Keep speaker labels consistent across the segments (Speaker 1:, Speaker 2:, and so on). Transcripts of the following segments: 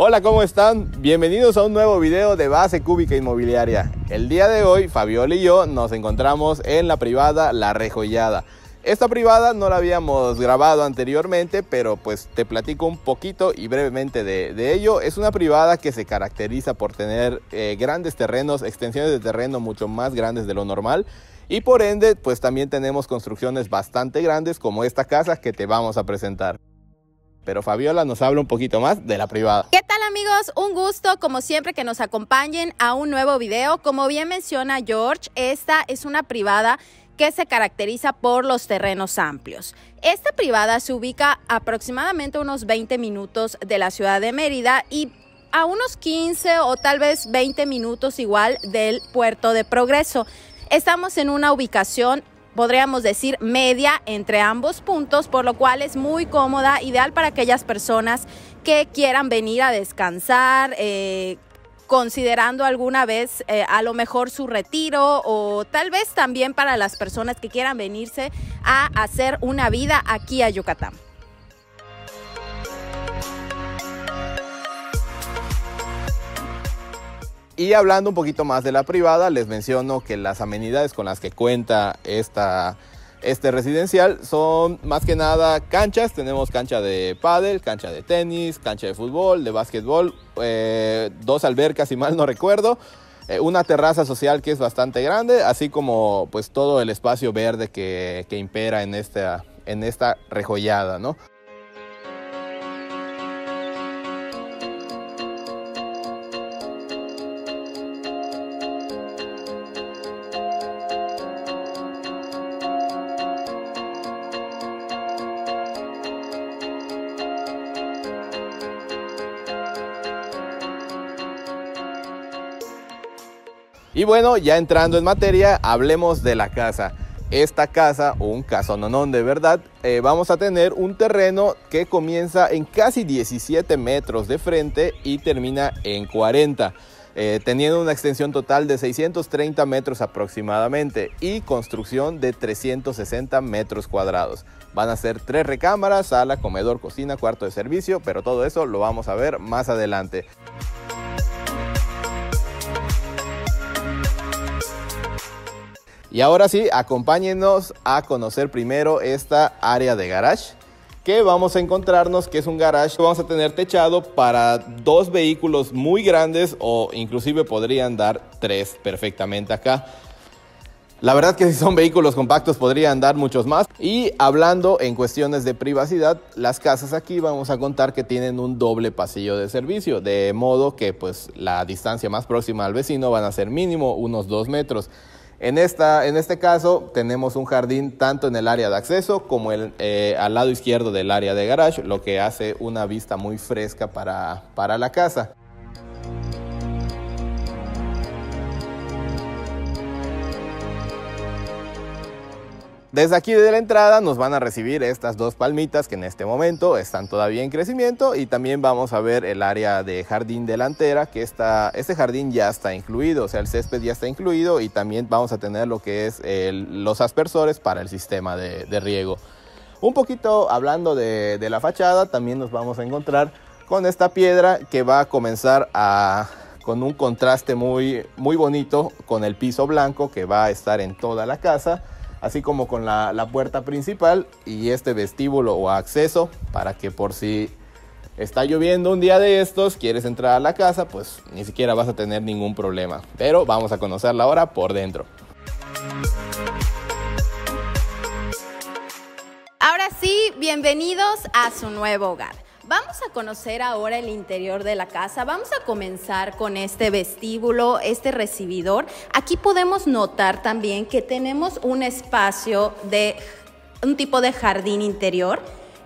Speaker 1: Hola, ¿cómo están? Bienvenidos a un nuevo video de Base Cúbica Inmobiliaria. El día de hoy, Fabiola y yo nos encontramos en la privada La Rejollada. Esta privada no la habíamos grabado anteriormente, pero pues te platico un poquito y brevemente de ello. Es una privada que se caracteriza por tener grandes terrenos, extensiones de terreno mucho más grandes de lo normal. Y por ende, pues también tenemos construcciones bastante grandes como esta casa que te vamos a presentar. Pero Fabiola nos habla un poquito más de la privada.
Speaker 2: ¿Qué tal, amigos? Un gusto, como siempre, que nos acompañen a un nuevo video. Como bien menciona George, esta es una privada que se caracteriza por los terrenos amplios. Esta privada se ubica aproximadamente unos 20 minutos de la ciudad de Mérida y a unos 15 o tal vez 20 minutos igual del puerto de Progreso. Estamos en una ubicación, podríamos decir, media entre ambos puntos, por lo cual es muy cómoda, ideal para aquellas personas que quieran venir a descansar, considerando alguna vez a lo mejor su retiro, o tal vez también para las personas que quieran venirse a hacer una vida aquí a Yucatán.
Speaker 1: Y hablando un poquito más de la privada, les menciono que las amenidades con las que cuenta este residencial son más que nada canchas. Tenemos cancha de pádel, cancha de tenis, cancha de fútbol, de básquetbol, 2 albercas si mal no recuerdo, una terraza social que es bastante grande, así como pues todo el espacio verde que impera en esta rejollada, ¿no? Y bueno, ya entrando en materia, hablemos de la casa. Esta casa, un casononón de verdad, vamos a tener un terreno que comienza en casi 17 metros de frente y termina en 40, teniendo una extensión total de 630 metros aproximadamente y construcción de 360 metros cuadrados. Van a ser 3 recámaras, sala, comedor, cocina, cuarto de servicio, pero todo eso lo vamos a ver más adelante. Y ahora sí, acompáñenos a conocer primero esta área de garage, que vamos a encontrarnos que es un garage que vamos a tener techado para 2 vehículos muy grandes, o inclusive podrían dar 3 perfectamente acá. La verdad que si son vehículos compactos podrían dar muchos más. Y hablando en cuestiones de privacidad, las casas aquí vamos a contar que tienen un doble pasillo de servicio, de modo que pues la distancia más próxima al vecino van a ser mínimo unos 2 metros. En este caso tenemos un jardín tanto en el área de acceso como al lado izquierdo del área de garage, lo que hace una vista muy fresca para la casa. Desde aquí de la entrada nos van a recibir estas 2 palmitas que en este momento están todavía en crecimiento, y también vamos a ver el área de jardín delantera, que este jardín ya está incluido, o sea, el césped ya está incluido, y también vamos a tener lo que es los aspersores para el sistema de riego. Un poquito hablando de la fachada, también nos vamos a encontrar con esta piedra que va a comenzar con un contraste muy bonito con el piso blanco que va a estar en toda la casa, así como con la puerta principal y este vestíbulo o acceso, para que por si está lloviendo un día de estos, quieres entrar a la casa, pues ni siquiera vas a tener ningún problema. Pero vamos a conocerla ahora por dentro.
Speaker 2: Ahora sí, bienvenidos a su nuevo hogar. Vamos a conocer ahora el interior de la casa. Vamos a comenzar con este vestíbulo, este recibidor. Aquí podemos notar también que tenemos un espacio de un tipo de jardín interior.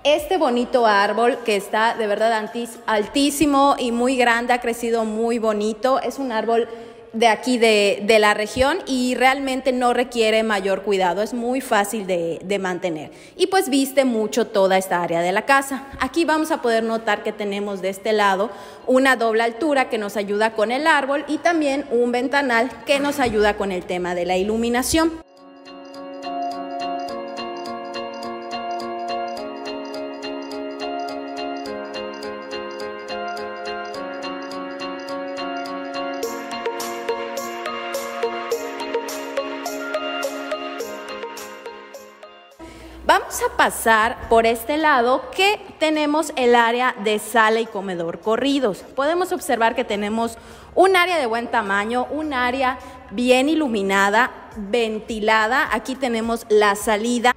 Speaker 2: Este bonito árbol que está de verdad altísimo y muy grande, ha crecido muy bonito. Es un árbol de aquí de la región y realmente no requiere mayor cuidado, es muy fácil de mantener y pues viste mucho toda esta área de la casa. Aquí vamos a poder notar que tenemos de este lado una doble altura que nos ayuda con el árbol y también un ventanal que nos ayuda con el tema de la iluminación. Vamos a pasar por este lado que tenemos el área de sala y comedor corridos. Podemos observar que tenemos un área de buen tamaño, un área bien iluminada, ventilada. Aquí tenemos la salida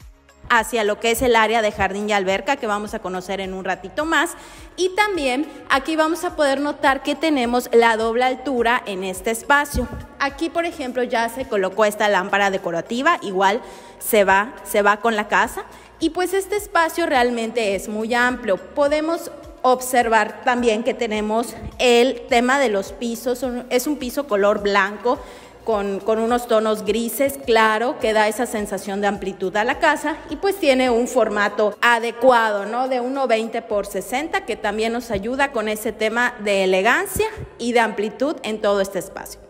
Speaker 2: hacia lo que es el área de jardín y alberca, que vamos a conocer en un ratito más. Y también aquí vamos a poder notar que tenemos la doble altura en este espacio. Aquí, por ejemplo, ya se colocó esta lámpara decorativa, igual se va con la casa. Y pues este espacio realmente es muy amplio. Podemos observar también que tenemos el tema de los pisos, es un piso color blanco, con unos tonos grises, claro, que da esa sensación de amplitud a la casa, y pues tiene un formato adecuado, ¿no? De 1.20 por 60, que también nos ayuda con ese tema de elegancia y de amplitud en todo este espacio.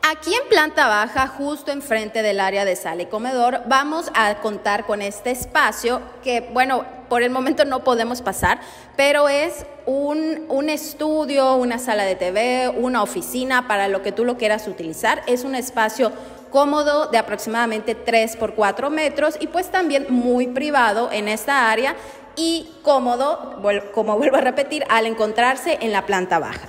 Speaker 2: Aquí en planta baja, justo enfrente del área de sala y comedor, vamos a contar con este espacio que, bueno, por el momento no podemos pasar, pero es un estudio, una sala de TV, una oficina, para lo que tú lo quieras utilizar. Es un espacio cómodo de aproximadamente 3 por 4 metros y pues también muy privado en esta área y cómodo, como vuelvo a repetir, al encontrarse en la planta baja.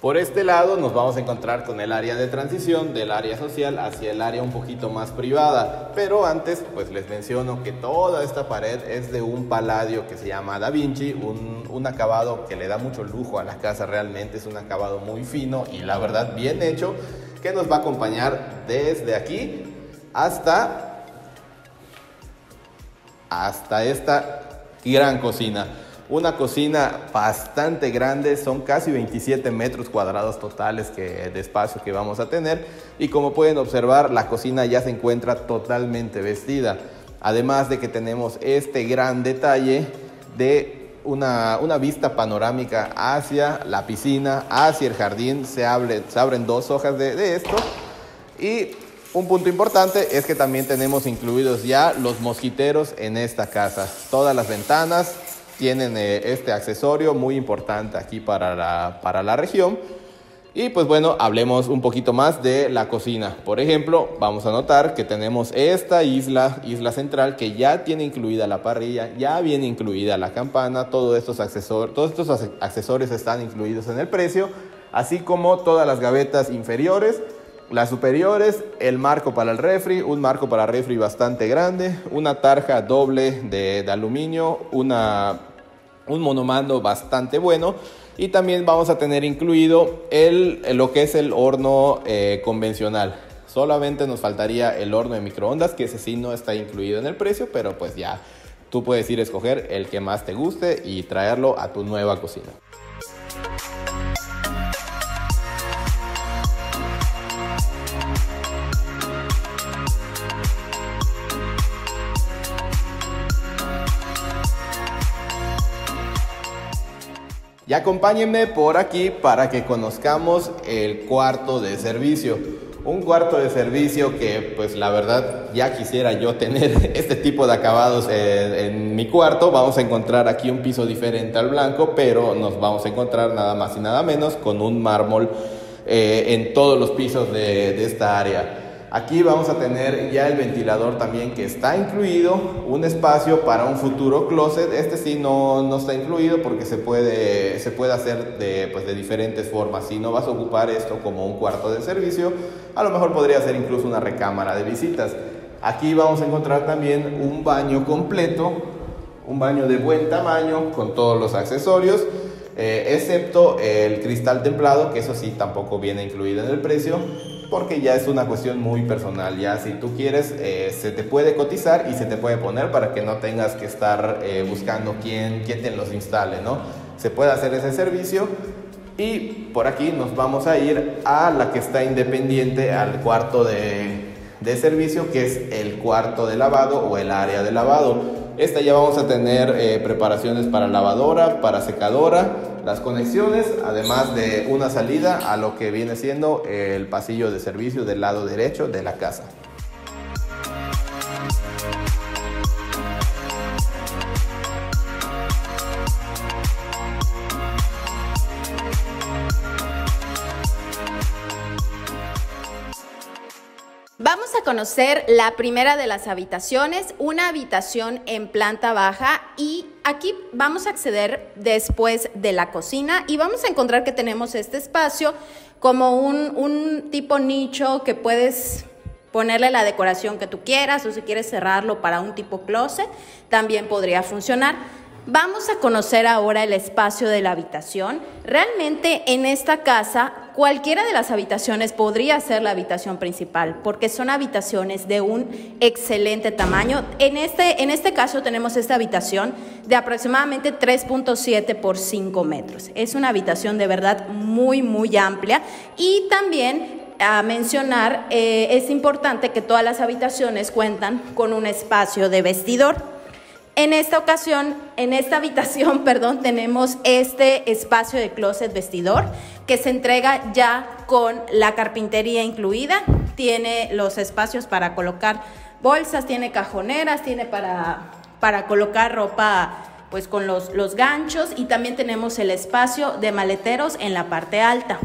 Speaker 1: Por este lado nos vamos a encontrar con el área de transición del área social hacia el área un poquito más privada, pero antes pues les menciono que toda esta pared es de un paladio que se llama Da Vinci, un acabado que le da mucho lujo a la casa. Realmente es un acabado muy fino y la verdad bien hecho, que nos va a acompañar desde aquí hasta esta gran cocina. Una cocina bastante grande, son casi 27 metros cuadrados totales de espacio que vamos a tener, y como pueden observar, la cocina ya se encuentra totalmente vestida, además de que tenemos este gran detalle de una vista panorámica hacia la piscina, hacia el jardín. Se abren dos hojas de esto, y un punto importante es que también tenemos incluidos ya los mosquiteros en esta casa. Todas las ventanas tienen este accesorio muy importante aquí para la región. Y pues bueno, hablemos un poquito más de la cocina. Por ejemplo, vamos a notar que tenemos esta isla central, que ya tiene incluida la parrilla, ya viene incluida la campana. Todos estos accesorios están incluidos en el precio, así como todas las gavetas inferiores, las superiores, el marco para el refri, un marco para refri bastante grande, una tarja doble de aluminio, un monomando bastante bueno, y también vamos a tener incluido lo que es el horno convencional. Solamente nos faltaría el horno de microondas, que ese sí no está incluido en el precio, pero pues ya tú puedes ir a escoger el que más te guste y traerlo a tu nueva cocina. Y acompáñenme por aquí para que conozcamos el cuarto de servicio. Un cuarto de servicio que pues la verdad ya quisiera yo tener este tipo de acabados en mi cuarto. Vamos a encontrar aquí un piso diferente al blanco, pero nos vamos a encontrar nada más y nada menos con un mármol en todos los pisos de esta área. Aquí vamos a tener ya el ventilador también, que está incluido, un espacio para un futuro closet. Este sí no está incluido porque se puede hacer de diferentes formas. Si no vas a ocupar esto como un cuarto de servicio, a lo mejor podría ser incluso una recámara de visitas. Aquí vamos a encontrar también un baño completo, un baño de buen tamaño con todos los accesorios, excepto el cristal templado, que eso sí tampoco viene incluido en el precio, porque ya es una cuestión muy personal. Ya si tú quieres, se te puede cotizar y se te puede poner para que no tengas que estar buscando quién te los instale, ¿no? Se puede hacer ese servicio. Y por aquí nos vamos a ir a la que está independiente al cuarto de servicio, que es el cuarto de lavado o el área de lavado. Esta ya vamos a tener preparaciones para lavadora, para secadora, las conexiones, además de una salida a lo que viene siendo el pasillo de servicio del lado derecho de la casa.
Speaker 2: conocer la primera de las habitaciones, una habitación en planta baja, y aquí vamos a acceder después de la cocina y vamos a encontrar que tenemos este espacio como un tipo nicho que puedes ponerle la decoración que tú quieras, o si quieres cerrarlo para un tipo closet, también podría funcionar. Vamos a conocer ahora el espacio de la habitación. Realmente en esta casa cualquiera de las habitaciones podría ser la habitación principal porque son habitaciones de un excelente tamaño. En este caso tenemos esta habitación de aproximadamente 3.7 por 5 metros. Es una habitación de verdad muy amplia, y también a mencionar, es importante que todas las habitaciones cuentan con un espacio de vestidor. En esta habitación, tenemos este espacio de closet vestidor que se entrega ya con la carpintería incluida. Tiene los espacios para colocar bolsas, tiene cajoneras, tiene para colocar ropa pues con los ganchos, y también tenemos el espacio de maleteros en la parte alta.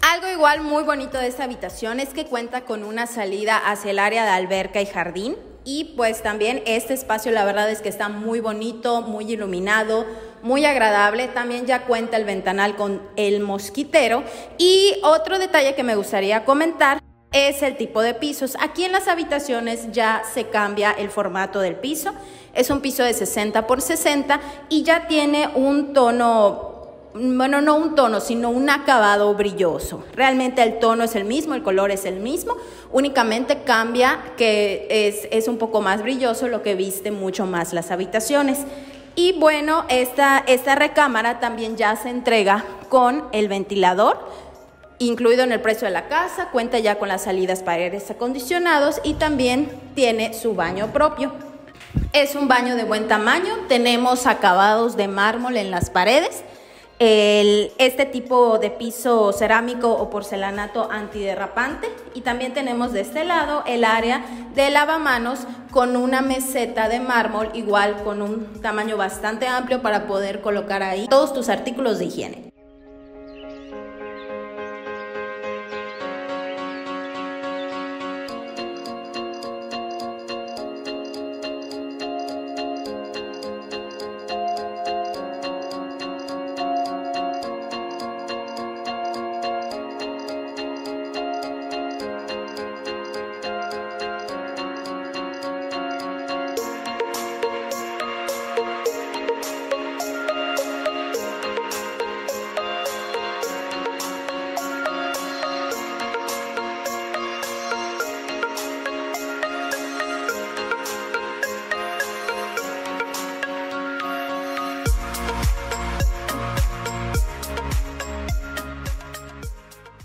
Speaker 2: Algo igual muy bonito de esta habitación es que cuenta con una salida hacia el área de alberca y jardín, y pues también este espacio la verdad es que está muy bonito, muy iluminado, muy agradable. También ya cuenta el ventanal con el mosquitero. Y otro detalle que me gustaría comentar es el tipo de pisos. Aquí en las habitaciones ya se cambia el formato del piso. Es un piso de 60 por 60 y ya tiene un tono, bueno, no un tono, sino un acabado brilloso. Realmente el tono es el mismo, el color es el mismo, únicamente cambia que es un poco más brilloso, lo que viste mucho más las habitaciones. Y bueno, esta recámara también ya se entrega con el ventilador incluido en el precio de la casa, cuenta ya con las salidas para aires acondicionados y también tiene su baño propio. Es un baño de buen tamaño, tenemos acabados de mármol en las paredes, este tipo de piso cerámico o porcelanato antiderrapante, y también tenemos de este lado el área de lavamanos con una meseta de mármol igual con un tamaño bastante amplio para poder colocar ahí todos tus artículos de higiene.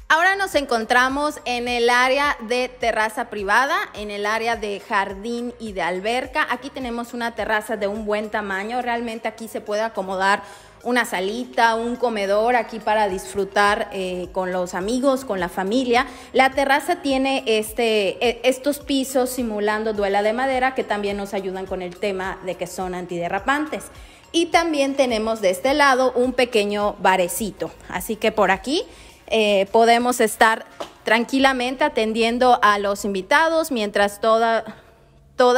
Speaker 2: Ahora nos encontramos en el área de terraza privada, en el área de jardín y de alberca. Aquí tenemos una terraza de un buen tamaño. Realmente aquí se puede acomodar una salita, un comedor aquí para disfrutar con los amigos, con la familia. La terraza tiene estos pisos simulando duela de madera que también nos ayudan con el tema de que son antiderrapantes. Y también tenemos de este lado un pequeño barecito. Así que por aquí podemos estar tranquilamente atendiendo a los invitados mientras toda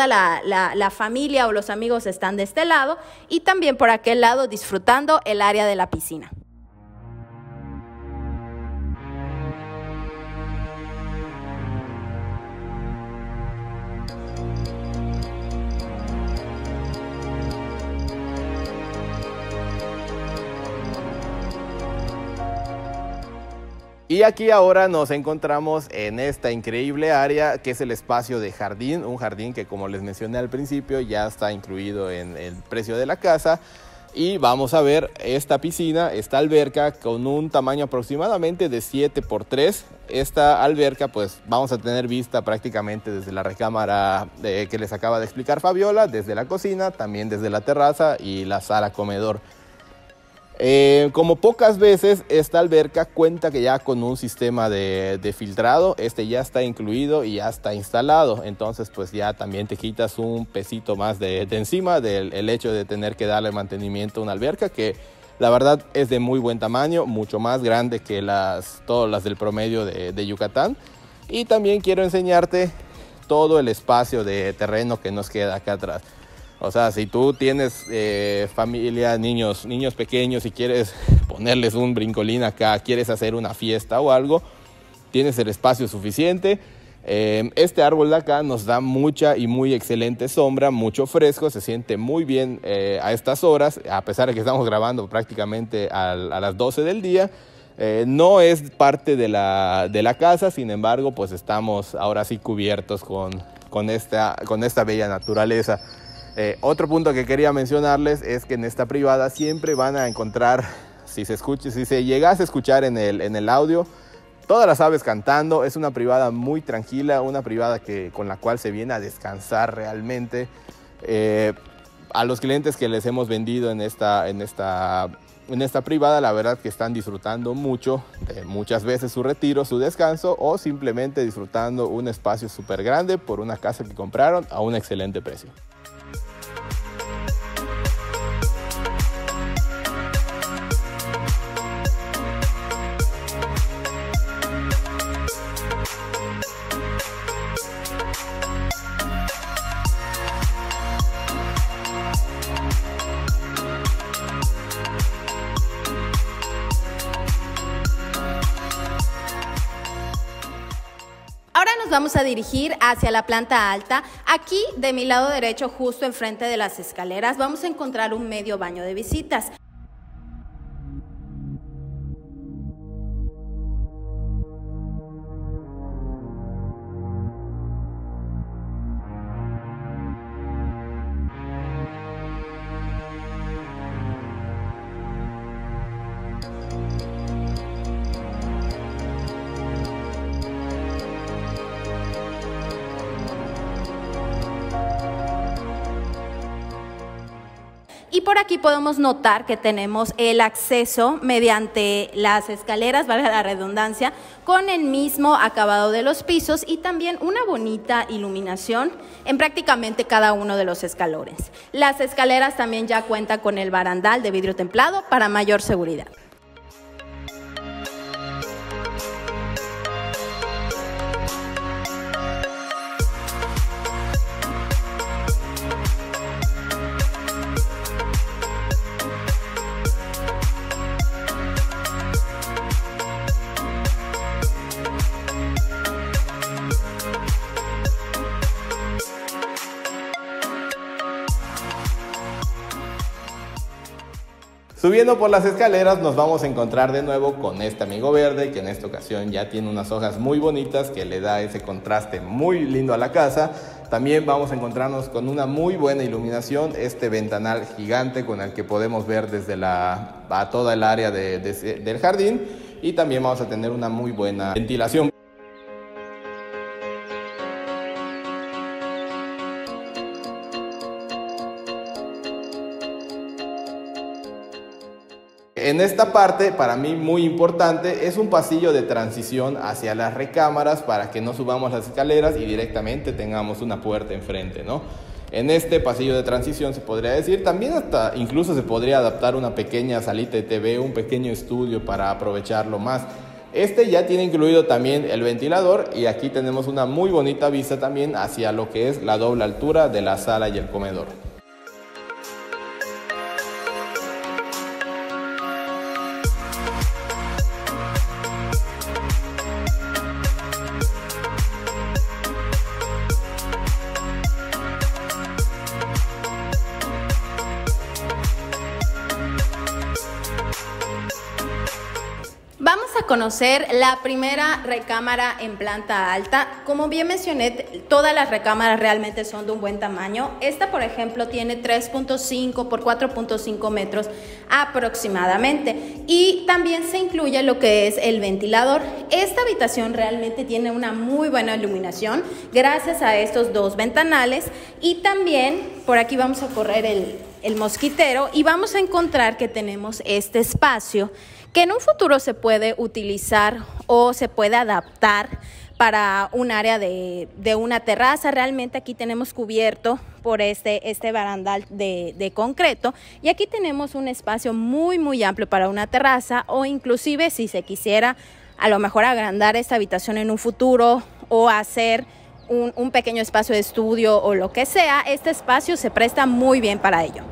Speaker 2: la familia o los amigos están de este lado, y también por aquel lado disfrutando el área de la piscina.
Speaker 1: Y aquí ahora nos encontramos en esta increíble área que es el espacio de jardín, un jardín que, como les mencioné al principio, ya está incluido en el precio de la casa. Y vamos a ver esta piscina, esta alberca con un tamaño aproximadamente de 7 por 3. Esta alberca pues vamos a tener vista prácticamente desde la recámara que les acaba de explicar Fabiola, desde la cocina, también desde la terraza y la sala comedor. Como pocas veces, esta alberca cuenta que ya con un sistema de filtrado. Este ya está incluido y ya está instalado. Entonces pues ya también te quitas un pesito más de encima del hecho de tener que darle mantenimiento a una alberca que la verdad es de muy buen tamaño, mucho más grande que todas las del promedio de Yucatán. Y también quiero enseñarte todo el espacio de terreno que nos queda acá atrás. O sea, si tú tienes familia, niños pequeños y quieres ponerles un brincolín acá, quieres hacer una fiesta o algo, tienes el espacio suficiente. Este árbol de acá nos da mucha y muy excelente sombra, mucho fresco, se siente muy bien a estas horas, a pesar de que estamos grabando prácticamente a las 12 del día. No es parte de la casa, sin embargo, pues estamos ahora sí cubiertos con esta bella naturaleza. Otro punto que quería mencionarles es que en esta privada siempre van a encontrar, si se llegase a escuchar en el audio, todas las aves cantando. Es una privada muy tranquila, una privada con la cual se viene a descansar realmente. A los clientes que les hemos vendido en esta privada, la verdad que están disfrutando mucho de muchas veces su retiro, su descanso o simplemente disfrutando un espacio súper grande por una casa que compraron a un excelente precio.
Speaker 2: Ahora nos vamos a dirigir hacia la planta alta. Aquí, de mi lado derecho, justo enfrente de las escaleras, vamos a encontrar un medio baño de visitas. Y por aquí podemos notar que tenemos el acceso mediante las escaleras, valga la redundancia, con el mismo acabado de los pisos y también una bonita iluminación en prácticamente cada uno de los escalones. Las escaleras también ya cuentan con el barandal de vidrio templado para mayor seguridad.
Speaker 1: Subiendo por las escaleras nos vamos a encontrar de nuevo con este amigo verde, que en esta ocasión ya tiene unas hojas muy bonitas que le da ese contraste muy lindo a la casa. También vamos a encontrarnos con una muy buena iluminación, este ventanal gigante con el que podemos ver desde a toda el área del jardín, y también vamos a tener una muy buena ventilación. En esta parte, para mí muy importante, es un pasillo de transición hacia las recámaras para que no subamos las escaleras y directamente tengamos una puerta enfrente, ¿no? En este pasillo de transición se podría decir, también hasta incluso se podría adaptar una pequeña salita de TV, un pequeño estudio para aprovecharlo más. Este ya tiene incluido también el ventilador y aquí tenemos una muy bonita vista también hacia lo que es la doble altura de la sala y el comedor.
Speaker 2: Vamos a conocer la primera recámara en planta alta. Como bien mencioné, todas las recámaras realmente son de un buen tamaño. Esta, por ejemplo, tiene 3.5 por 4.5 metros aproximadamente. Y también se incluye lo que es el ventilador. Esta habitación realmente tiene una muy buena iluminación gracias a estos dos ventanales. Y también, por aquí vamos a correr el mosquitero y vamos a encontrar que tenemos este espacio que en un futuro se puede utilizar o se puede adaptar para un área de una terraza. Realmente aquí tenemos cubierto por este barandal de concreto y aquí tenemos un espacio muy amplio para una terraza, o inclusive si se quisiera a lo mejor agrandar esta habitación en un futuro o hacer un pequeño espacio de estudio o lo que sea, este espacio se presta muy bien para ello.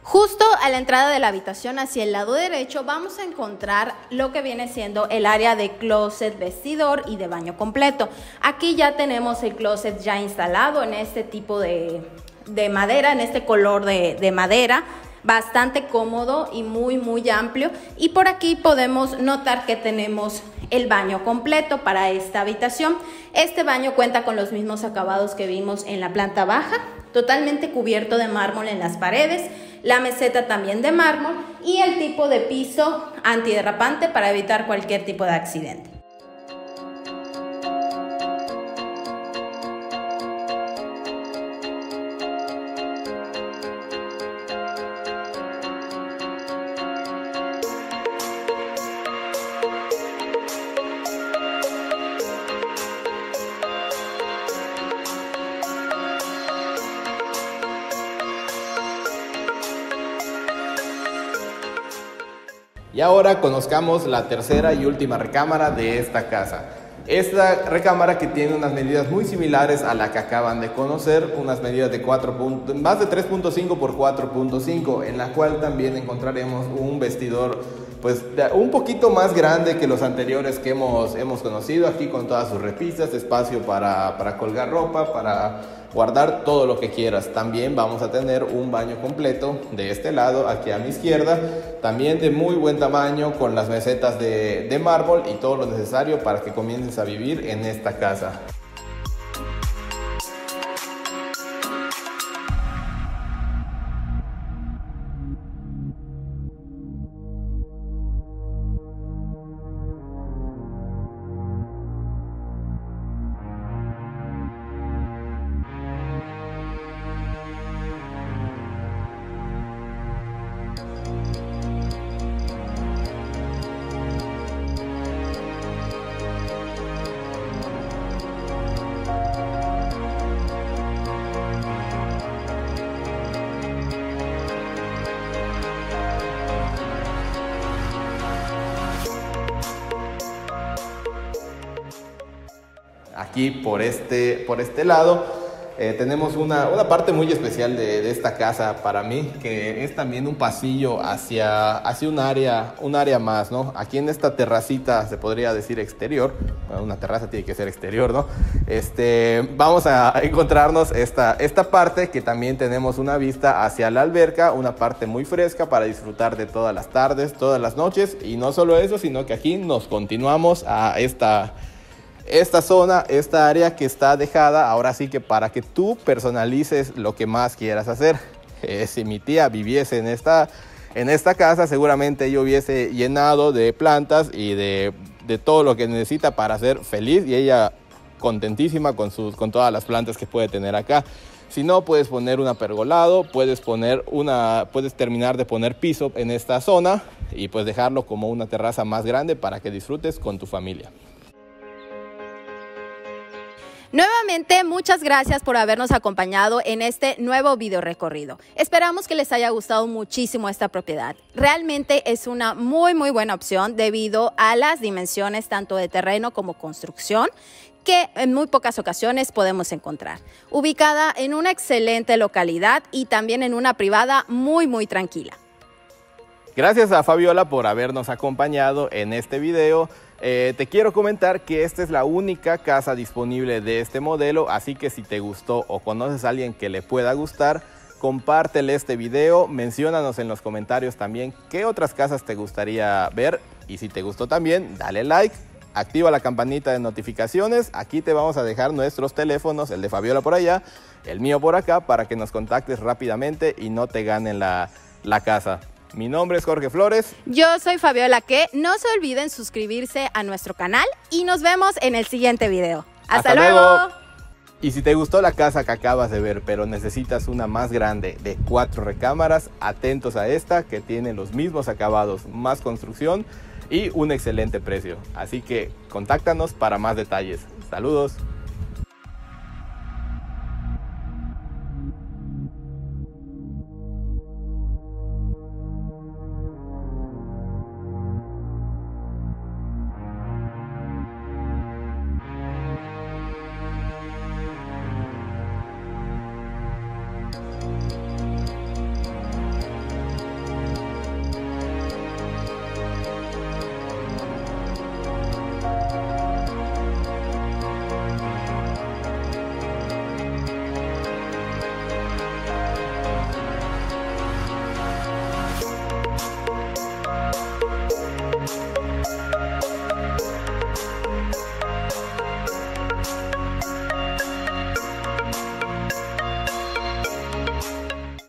Speaker 2: Justo a la entrada de la habitación, hacia el lado derecho, vamos a encontrar lo que viene siendo el área de closet, vestidor y de baño completo. Aquí ya tenemos el closet ya instalado en este tipo de madera, en este color de madera, bastante cómodo y muy amplio. Y por aquí podemos notar que tenemos el baño completo para esta habitación. Este baño cuenta con los mismos acabados que vimos en la planta baja, totalmente cubierto de mármol en las paredes, la meseta también de mármol y el tipo de piso antiderrapante para evitar cualquier tipo de accidente.
Speaker 1: Y ahora conozcamos la tercera y última recámara de esta casa. Esta recámara que tiene unas medidas muy similares a la que acaban de conocer, unas medidas de más de 3.5 por 4.5, en la cual también encontraremos un vestidor pues un poquito más grande que los anteriores que hemos conocido, aquí con todas sus repisas, espacio para colgar ropa, para guardar todo lo que quieras. También vamos a tener un baño completo de este lado, aquí a mi izquierda, también de muy buen tamaño, con las mesetas de mármol y todo lo necesario para que comiences a vivir en esta casa. Aquí por este lado tenemos una parte muy especial de esta casa para mí, que es también un pasillo hacia un área más, ¿no? Aquí en esta terracita, se podría decir exterior, bueno, una terraza tiene que ser exterior, ¿no? Vamos a encontrarnos esta parte, que también tenemos una vista hacia la alberca, una parte muy fresca para disfrutar de todas las tardes, todas las noches. Y no solo eso, sino que aquí nos continuamos a esta zona, esta área que está dejada ahora sí que para que tú personalices lo que más quieras hacer. Si mi tía viviese en esta casa, seguramente yo hubiese llenado de plantas y de todo lo que necesita para ser feliz, y ella contentísima con todas las plantas que puede tener acá. Si no, puedes poner un apergolado, puedes terminar de poner piso en esta zona y pues dejarlo como una terraza más grande para que disfrutes con tu familia.
Speaker 2: Nuevamente, muchas gracias por habernos acompañado en este nuevo video recorrido. Esperamos que les haya gustado muchísimo esta propiedad. Realmente es una muy buena opción debido a las dimensiones tanto de terreno como construcción que en muy pocas ocasiones podemos encontrar. Ubicada en una excelente localidad y también en una privada muy tranquila.
Speaker 1: Gracias a Fabiola por habernos acompañado en este video. Te quiero comentar que esta es la única casa disponible de este modelo, así que si te gustó o conoces a alguien que le pueda gustar, compártele este video, menciónanos en los comentarios también qué otras casas te gustaría ver y si te gustó también, dale like, activa la campanita de notificaciones, aquí te vamos a dejar nuestros teléfonos, el de Fabiola por allá, el mío por acá, para que nos contactes rápidamente y no te ganen la casa. Mi nombre es Jorge Flores.
Speaker 2: Yo soy Fabiola Que. No se olviden suscribirse a nuestro canal y nos vemos en el siguiente video. ¡Hasta luego!
Speaker 1: Y si te gustó la casa que acabas de ver, pero necesitas una más grande de 4 recámaras, atentos a esta que tiene los mismos acabados, más construcción y un excelente precio. Así que contáctanos para más detalles. Saludos.